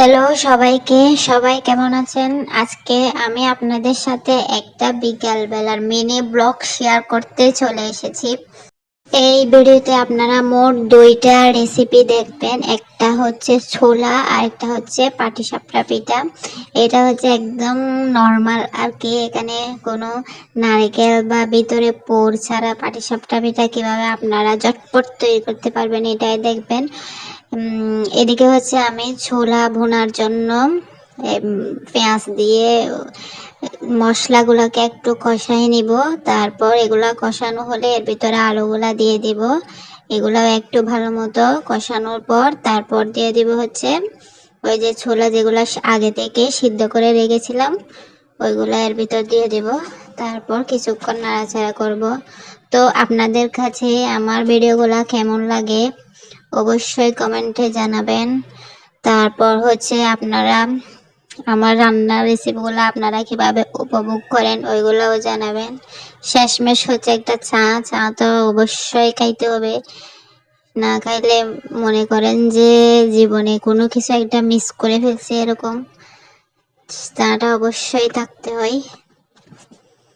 Hello সবাইকে, সবাই কেমন আছেন? আজকে আমি আপনাদের সাথে একটা বিকাল বেলার মিনি ব্লগ শেয়ার করতে চলে এসেছি। এই ভিডিওতে আপনারা মোট দুইটা রেসিপি দেখবেন, একটা হচ্ছে ছোলা আর একটা হচ্ছে পাটিসাপটা পিঠা। এটা হচ্ছে একদম নর্মাল আর কি, এখানে কোনো নারকেল বা ভিতরে পুর ছাড়া পাটিসাপটা পিঠা কিভাবে আপনারা ঝটপট তৈরি করতে পারবেন এটাই দেখবেন। এদিকে হচ্ছে আমি ছোলা ভুনার জন্য পেঁয়াজ দিয়ে মশলাগুলোকে একটু কষাই নিব। তারপর এগুলা কষানো হলে এর ভিতরে আলুগুলা দিয়ে দিব। এগুলাও একটু ভালো মতো কষানোর পর তারপর দিয়ে দিব হচ্ছে ওই যে ছোলা যেগুলা আগে থেকে সিদ্ধ করে রেখেছিলাম, ওইগুলা এর ভিতর দিয়ে দিব। তারপর কিছুক্ষণ নাড়াচাড়া করব। তো আপনাদের কাছে আমার ভিডিওগুলা কেমন লাগে অবশ্যই কমেন্টে জানাবেন। তারপর হচ্ছে আপনারা আমার রান্নার রেসিপিগুলো আপনারা কিভাবে উপভোগ করেন ওইগুলোও জানাবেন। শেষমেশ হচ্ছে একটা চা তো অবশ্যই খাইতে হবে, না খাইলে মনে করেন যে জীবনে কোনো কিছু একটা মিস করে ফেলছি এরকম। চাটা অবশ্যই থাকতে হয়।